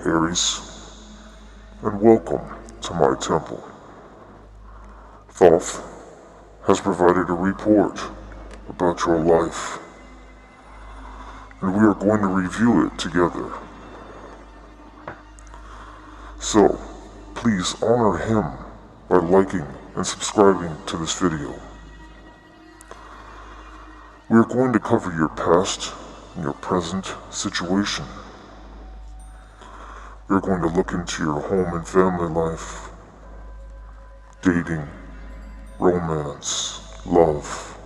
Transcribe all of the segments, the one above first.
Aries, and welcome to my temple. Thoth has provided a report about your life, and we are going to review it together. So, please honor him by liking and subscribing to this video. We are going to cover your past and your present situation. We are going to look into your home and family life, dating, romance, love.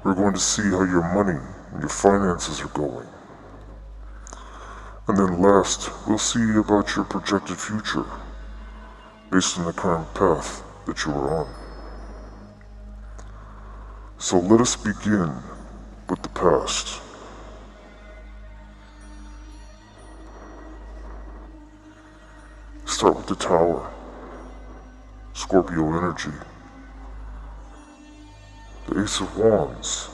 We're going to see how your money and your finances are going. And then last, we'll see about your projected future, based on the current path that you are on. So let us begin with the past. Start with the Tower, Scorpio energy, the Ace of Wands,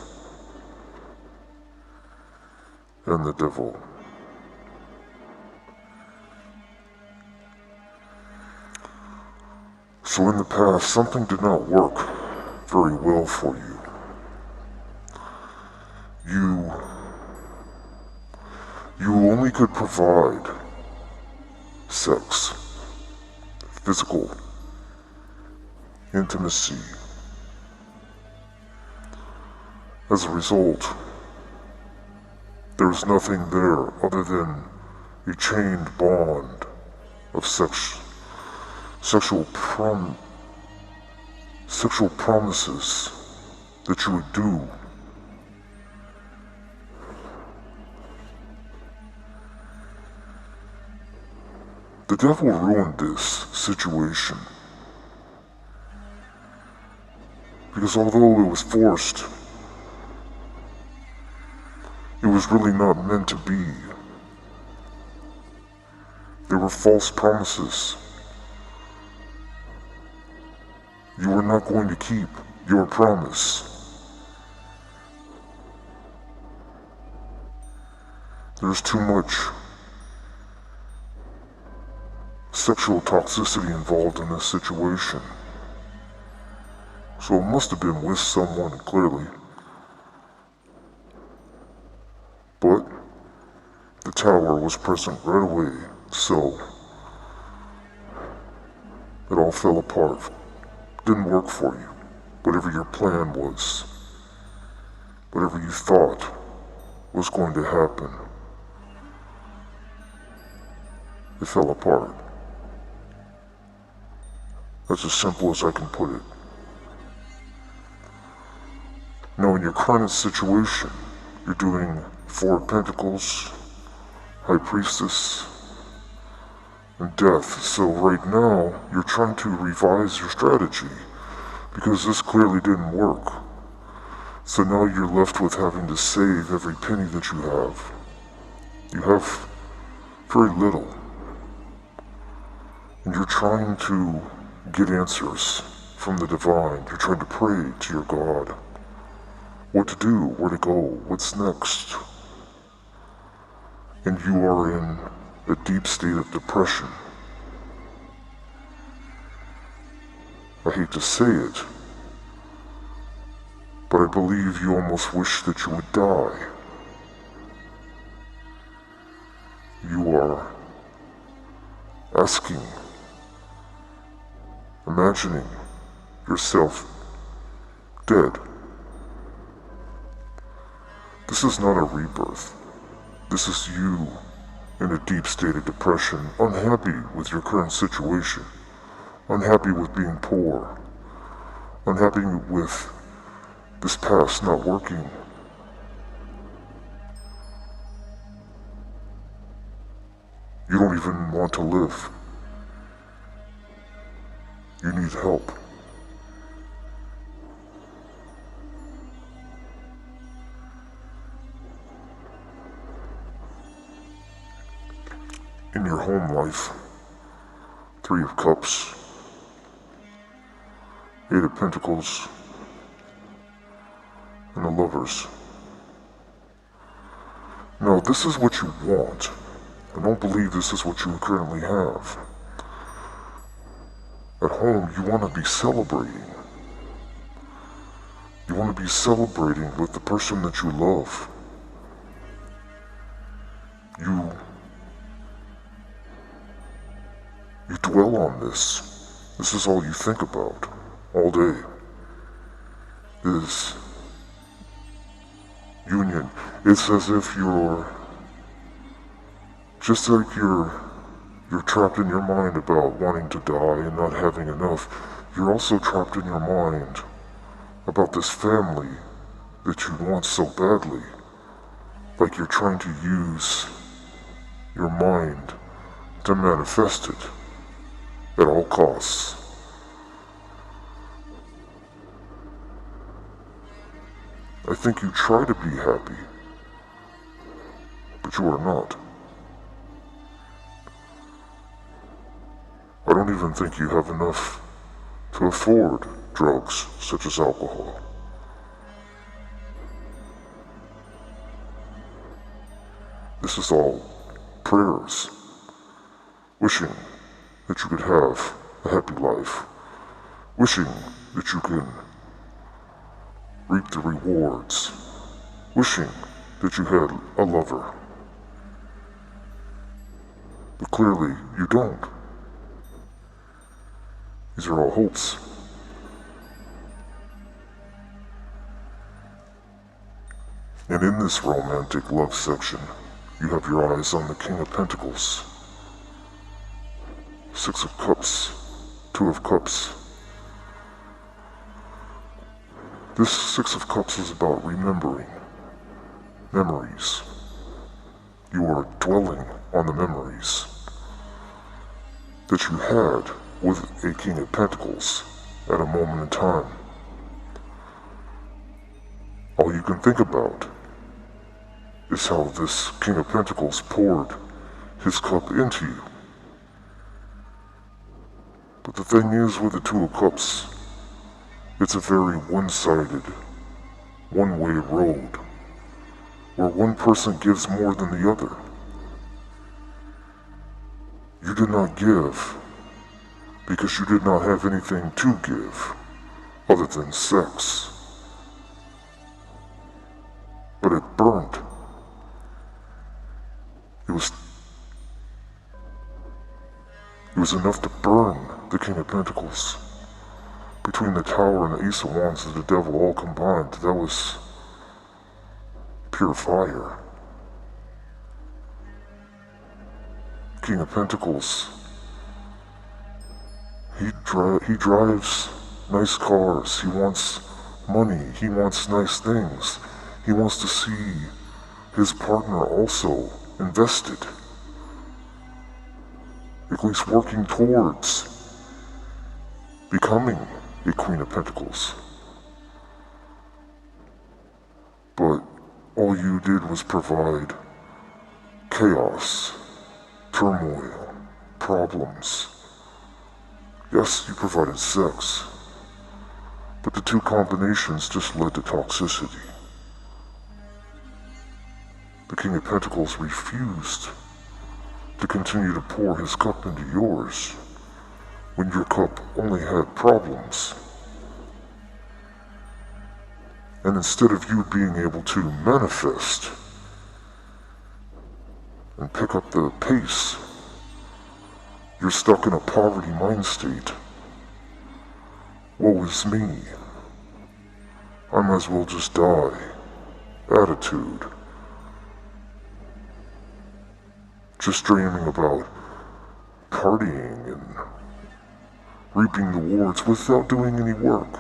and the Devil. So in the past, something did not work very well for you. You only could provide sex, physical intimacy. As a result, there was nothing there other than a chained bond of sexual promises that you would do. The devil ruined this situation because although it was forced, it was really not meant to be. There were false promises. You were not going to keep your promise. There's too much sexual toxicity involved in this situation. So it must have been with someone, clearly. But the Tower was present right away, so it all fell apart. Didn't work for you. Whatever your plan was, whatever you thought was going to happen, it fell apart. That's as simple as I can put it. Now in your current situation, you're doing Four of Pentacles, High Priestess, and Death. So right now, you're trying to revise your strategy, because this clearly didn't work. So now you're left with having to save every penny that you have. You have very little. And you're trying to get answers from the divine. You're trying to pray to your God. What to do, where to go, what's next. And you are in a deep state of depression. I hate to say it, but I believe you almost wish that you would die. You are asking, imagining yourself dead. This is not a rebirth. This is you in a deep state of depression, unhappy with your current situation, unhappy with being poor, unhappy with this past not working. You don't even want to live. You need help. In your home life, Three of Cups, Eight of Pentacles, and the Lovers. Now, this is what you want. I don't believe this is what you currently have. At home, you want to be celebrating. You want to be celebrating with the person that you love. You dwell on this. This is all you think about all day. Is union. It's as if just like you're trapped in your mind about wanting to die and not having enough. You're also trapped in your mind about this family that you want so badly. Like you're trying to use your mind to manifest it at all costs. I think you try to be happy, but you are not. I don't even think you have enough to afford drugs such as alcohol. This is all prayers, wishing that you could have a happy life, wishing that you can reap the rewards, wishing that you had a lover. But clearly, you don't. These are all hopes. And in this romantic love section, you have your eyes on the King of Pentacles, Six of Cups, Two of Cups. This Six of Cups is about remembering memories. You are dwelling on the memories that you had with a King of Pentacles at a moment in time. All you can think about is how this King of Pentacles poured his cup into you. But the thing is with the Two of Cups, it's a very one-sided, one-way road, where one person gives more than the other. You did not give because you did not have anything to give other than sex. But it burnt. It was enough to burn the King of Pentacles. Between the Tower and the Ace of Wands and the Devil all combined, that was pure fire. King of Pentacles, he drives nice cars, he wants money, he wants nice things. He wants to see his partner also invested, at least working towards becoming a Queen of Pentacles. But all you did was provide chaos, turmoil, problems. Yes, you provided sex, but the two combinations just led to toxicity. The King of Pentacles refused to continue to pour his cup into yours when your cup only had problems. And instead of you being able to manifest and pick up the pace, you're stuck in a poverty mind state. Woe is me. I might as well just die. Attitude. Just dreaming about partying and reaping the rewards without doing any work.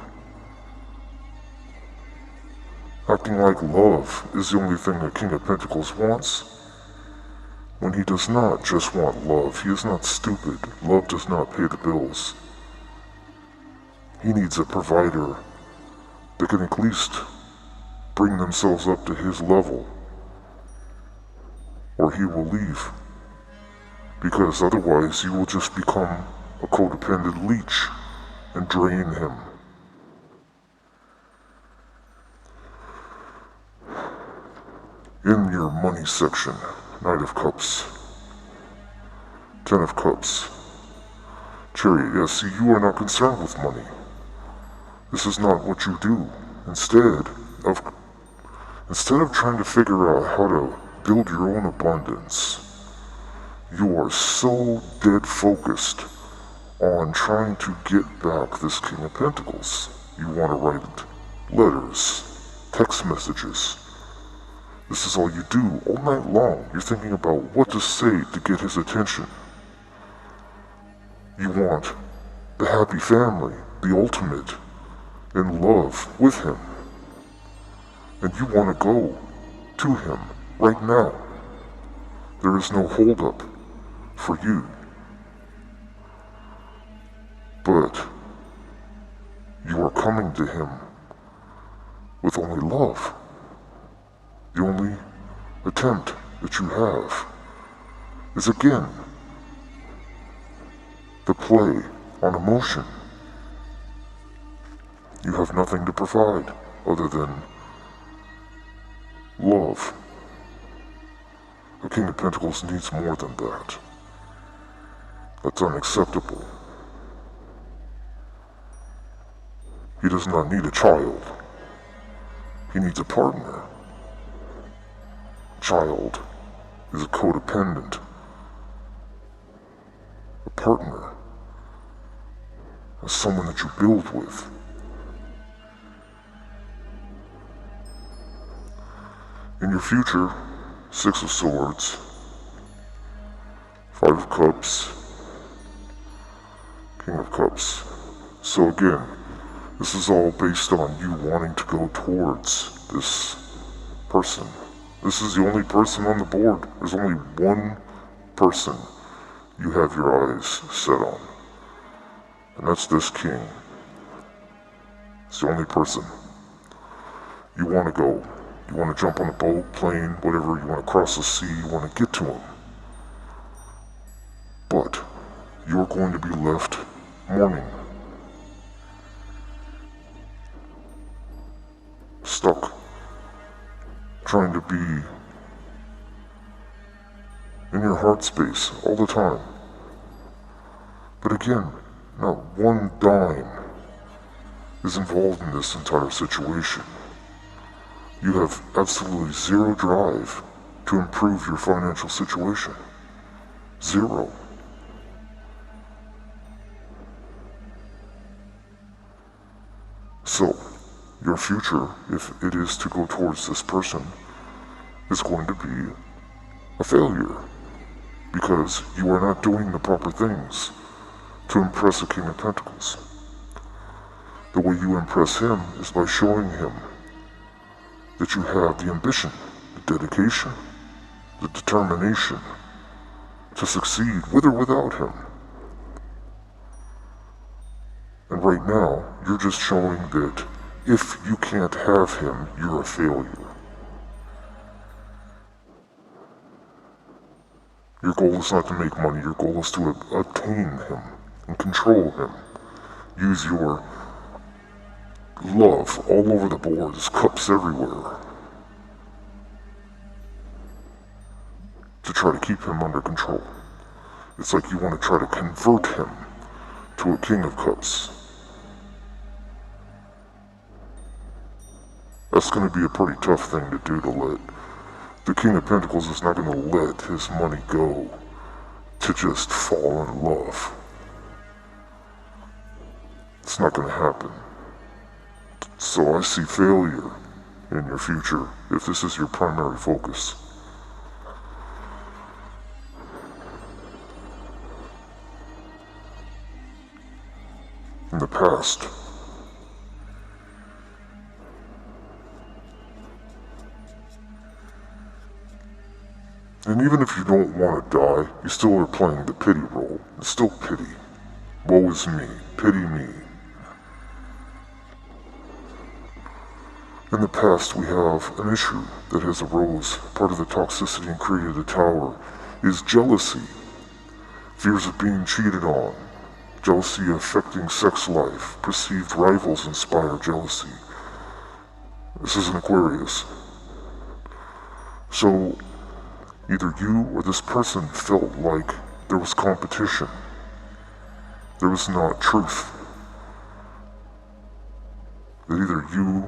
Acting like love is the only thing the King of Pentacles wants. When he does not just want love, he is not stupid. Love does not pay the bills. He needs a provider that can at least bring themselves up to his level, or he will leave. Because otherwise you will just become a codependent leech and drain him. In your money section, Knight of Cups, Ten of Cups. Chariot, yes, see, you are not concerned with money. This is not what you do. Instead of trying to figure out how to build your own abundance, you are so dead focused on trying to get back this King of Pentacles. You want to write letters, text messages. This is all you do all night long. You're thinking about what to say to get his attention. You want the happy family, the ultimate in love with him. And you want to go to him right now. There is no holdup for you. But you are coming to him with only love. The only attempt that you have is again the play on emotion. You have nothing to provide other than love. The King of Pentacles needs more than that. That's unacceptable. He does not need a child. He needs a partner. Child is a codependent. A partner is someone that you build with. In your future, Six of Swords, Five of Cups, King of Cups. So again, this is all based on you wanting to go towards this person. This is the only person on the board. There's only one person you have your eyes set on. And that's this king. It's the only person. You want to go. You want to jump on a boat, plane, whatever. You want to cross the sea. You want to get to him. But you're going to be left mourning. Stuck. Trying to be in your heart space all the time. But again, not one dime is involved in this entire situation. You have absolutely zero drive to improve your financial situation. Zero. So, your future, if it is to go towards this person, is going to be a failure. Because you are not doing the proper things to impress a King of Pentacles. The way you impress him is by showing him that you have the ambition, the dedication, the determination to succeed with or without him. And right now, you're just showing that if you can't have him, you're a failure. Your goal is not to make money, your goal is to obtain him and control him. Use your love all over the board, there's cups everywhere, to try to keep him under control. It's like you want to try to convert him to a King of Cups. That's going to be a pretty tough thing to do, to let the King of Pentacles is not going to let his money go to just fall in love. It's not going to happen. So I see failure in your future if this is your primary focus. In the past, and even if you don't want to die, you still are playing the pity role. It's still pity. Woe is me. Pity me. In the past, we have an issue that has arose. Part of the toxicity and created the tower is jealousy. Fears of being cheated on. Jealousy affecting sex life. Perceived rivals inspire jealousy. This is an Aquarius. So, either you or this person felt like there was competition. There was not truth. That either you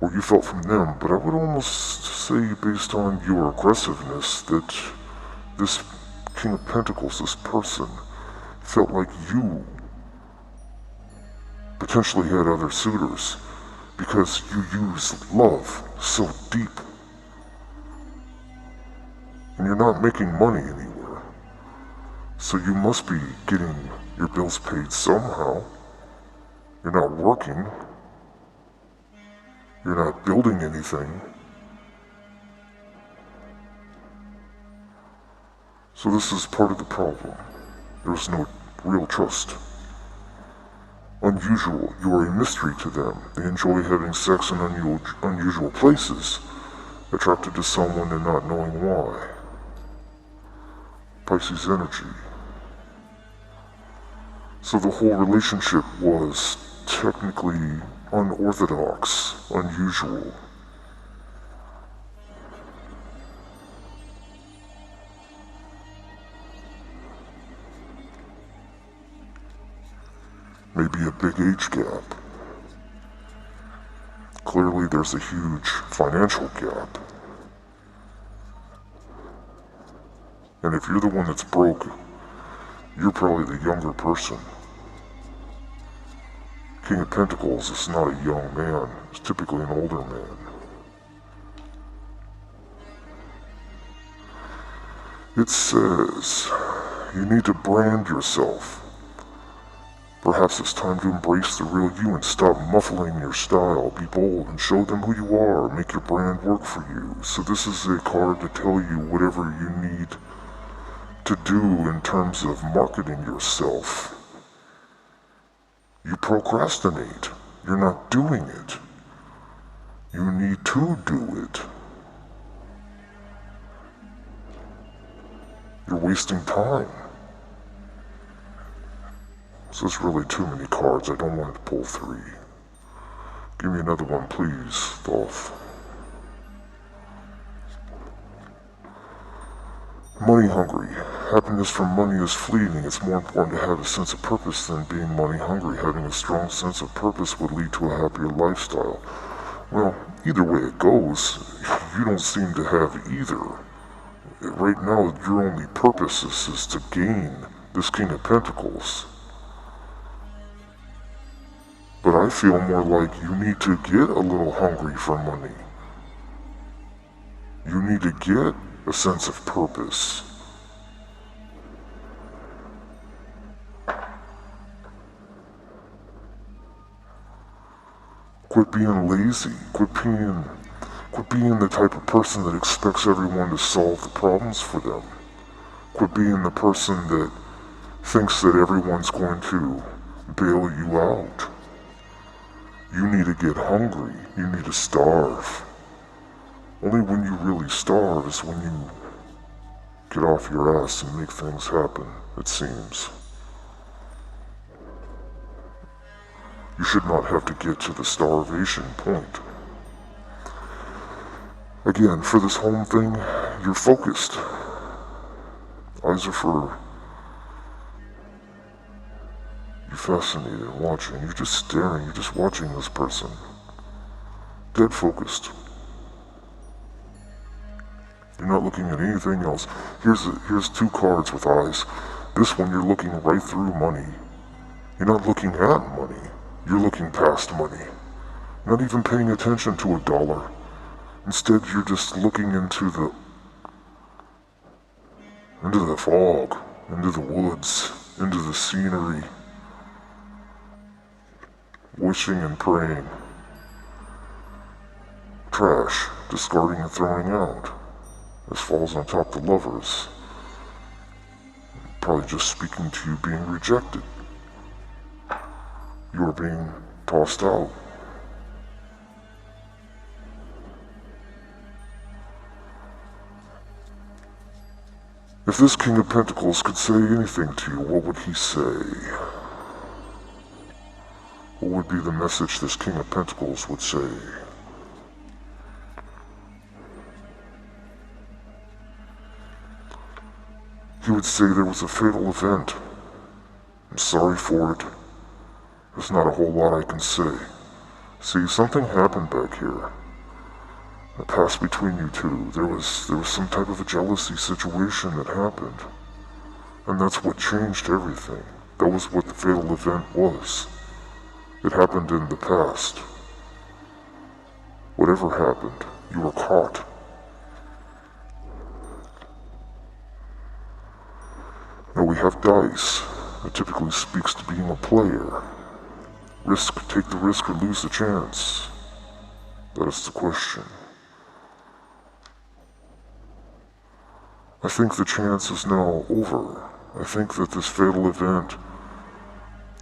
or you felt from them, but I would almost say based on your aggressiveness that this King of Pentacles, this person, felt like you potentially had other suitors because you use love so deep. And you're not making money anywhere. So you must be getting your bills paid somehow. You're not working. You're not building anything. So this is part of the problem. There's no real trust. Unusual. You are a mystery to them. They enjoy having sex in unusual places, attracted to someone and not knowing why. Pisces energy. So the whole relationship was technically unorthodox, unusual. Maybe a big age gap. Clearly there's a huge financial gap. And if you're the one that's broke, you're probably the younger person. King of Pentacles is not a young man, it's typically an older man. It says, you need to brand yourself. Perhaps it's time to embrace the real you and stop muffling your style. Be bold and show them who you are. Make your brand work for you. So this is a card to tell you whatever you need to do in terms of marketing yourself. You procrastinate. You're not doing it. You need to do it. You're wasting time. So there's really too many cards. I don't want to pull 3. Give me another one, please, Thoth. Money hungry. Happiness from money is fleeting. It's more important to have a sense of purpose than being money hungry. Having a strong sense of purpose would lead to a happier lifestyle. Well, either way it goes, you don't seem to have either. Right now, your only purpose is to gain this King of Pentacles. But I feel more like you need to get a little hungry for money. You need to get a sense of purpose. Quit being lazy. Quit being the type of person that expects everyone to solve the problems for them. Quit being the person that thinks that everyone's going to bail you out. You need to get hungry. You need to starve. Only when you really starve is when you get off your ass and make things happen, it seems. You should not have to get to the starvation point. Again, for this home thing, you're focused. Eyes are for you're fascinated and watching. You're just staring. You're just watching this person. Dead focused. You're not looking at anything else. Here's 2 cards with eyes. This one, you're looking right through money. You're not looking at money. You're looking past money. Not even paying attention to a dollar. Instead, you're just looking into the fog, into the woods, into the scenery. Wishing and praying. Trash, discarding and throwing out. This falls on top of the lovers. Probably just speaking to you being rejected. You are being tossed out. If this King of Pentacles could say anything to you, what would he say? What would be the message this King of Pentacles would say? He would say there was a fatal event. I'm sorry for it. There's not a whole lot I can say. See, something happened back here. It passed between you two. There was some type of a jealousy situation that happened. And that's what changed everything. That was what the fatal event was. It happened in the past. Whatever happened, you were caught. Now we have dice. It typically speaks to being a player. Take the risk or lose the chance. That is the question. I think the chance is now over. I think that this fatal event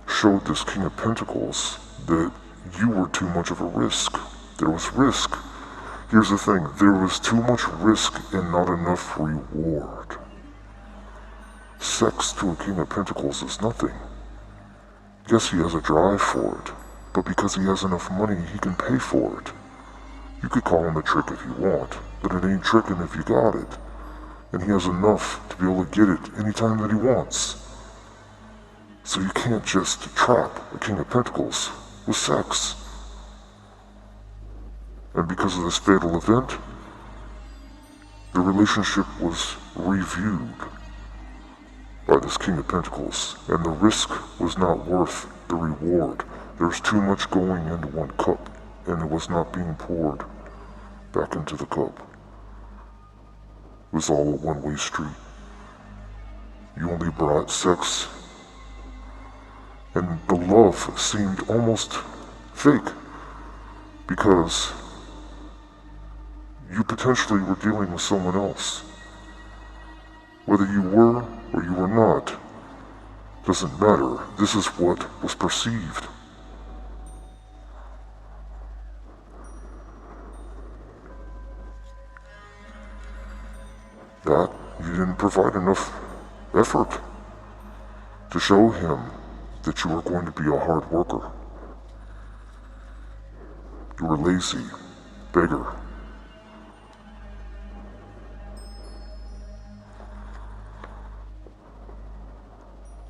showed this King of Pentacles that you were too much of a risk. There was risk. Here's the thing, there was too much risk and not enough reward. Sex to a King of Pentacles is nothing. Yes, he has a drive for it, but because he has enough money, he can pay for it. You could call him a trick if you want, but it ain't tricking if you got it. And he has enough to be able to get it anytime that he wants. So you can't just trap a King of Pentacles with sex. And because of this fatal event, the relationship was reviewed by this King of Pentacles, and the risk was not worth the reward. There's too much going into one cup, and it was not being poured back into the cup. It was all a one-way street. You only brought sex, and the love seemed almost fake, because you potentially were dealing with someone else. Whether you were or you were not, doesn't matter. This is what was perceived. That you didn't provide enough effort to show him that you were going to be a hard worker. You were lazy, beggar.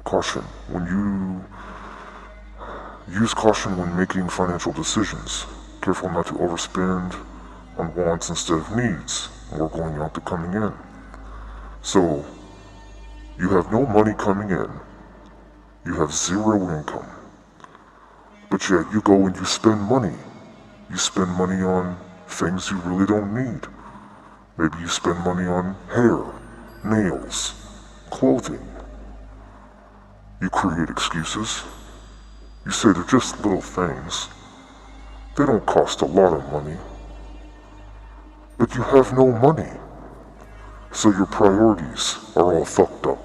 Caution. Use caution when making financial decisions. Careful not to overspend on wants instead of needs, more going out than coming in. So, you have no money coming in, you have zero income, but yet you go and you spend money. You spend money on things you really don't need. Maybe you spend money on hair, nails, clothing. You create excuses. You say they're just little things. They don't cost a lot of money. But you have no money. So your priorities are all fucked up.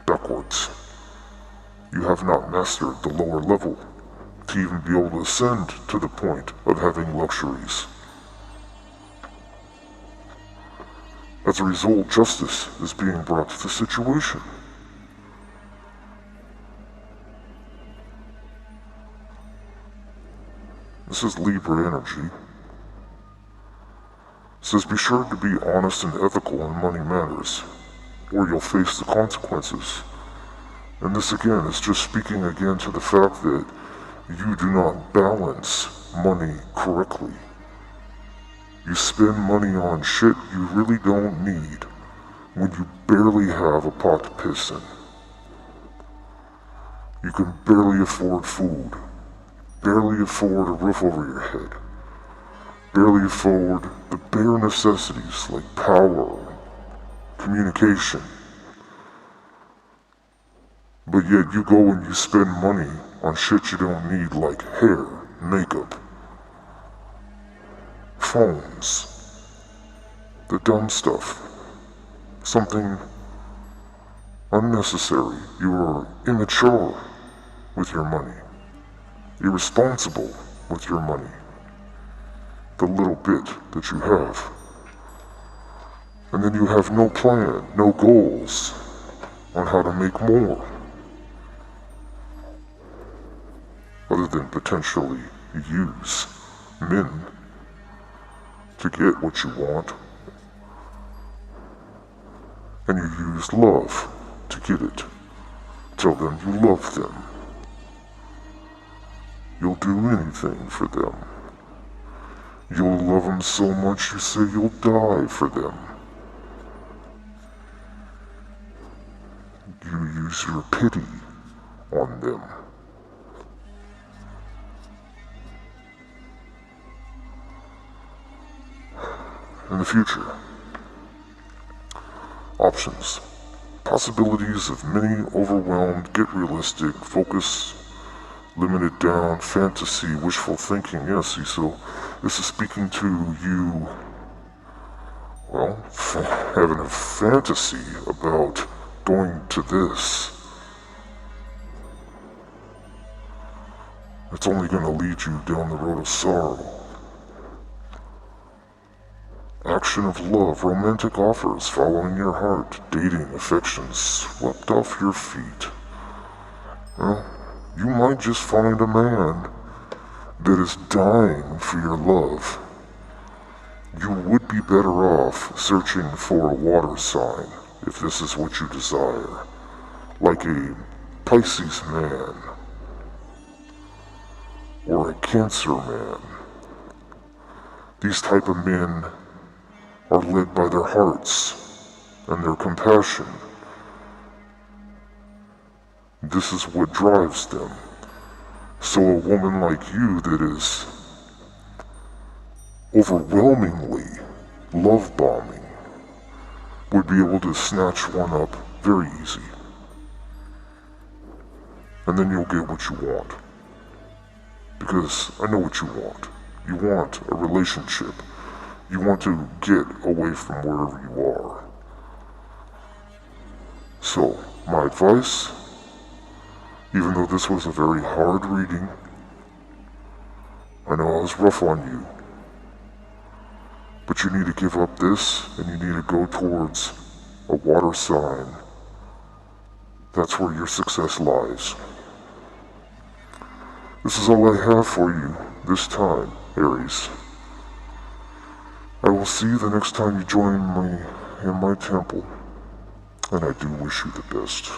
Backwards. You have not mastered the lower level to even be able to ascend to the point of having luxuries. As a result, justice is being brought to the situation. This is Libra energy. It says be sure to be honest and ethical in money matters, or you'll face the consequences. And this again is just speaking again to the fact that you do not balance money correctly. You spend money on shit you really don't need when you barely have a pot to piss in. You can barely afford food, barely afford a roof over your head, barely afford the bare necessities like power, communication. But yet you go and you spend money on shit you don't need like hair, makeup, phones, the dumb stuff, something unnecessary. You are immature with your money, irresponsible with your money, the little bit that you have. And then you have no plan, no goals on how to make more, other than potentially use men to get what you want. and you use love to get it. Tell them you love them. You'll do anything for them. You'll love them so much you say you'll die for them. You use your pity on them. In the future, options. Possibilities of many, overwhelmed, get realistic, focus, limited down, fantasy, wishful thinking. Yes, see, so this is speaking to you, well, having a fantasy about going to this. It's only going to lead you down the road of sorrow. Action of love, romantic offers, following your heart, dating, affections, swept off your feet. Well, you might just find a man that is dying for your love. You would be better off searching for a water sign if this is what you desire, like a Pisces man or a Cancer man. These type of men are led by their hearts and their compassion. This is what drives them. So a woman like you that is overwhelmingly love bombing would be able to snatch one up very easy. And then you'll get what you want. Because I know what you want. You want a relationship. You want to get away from wherever you are. So, my advice, even though this was a very hard reading, I know I was rough on you, but you need to give up this and you need to go towards a water sign. That's where your success lies. This is all I have for you this time, Aries. I will see you the next time you join me in my temple, and I do wish you the best.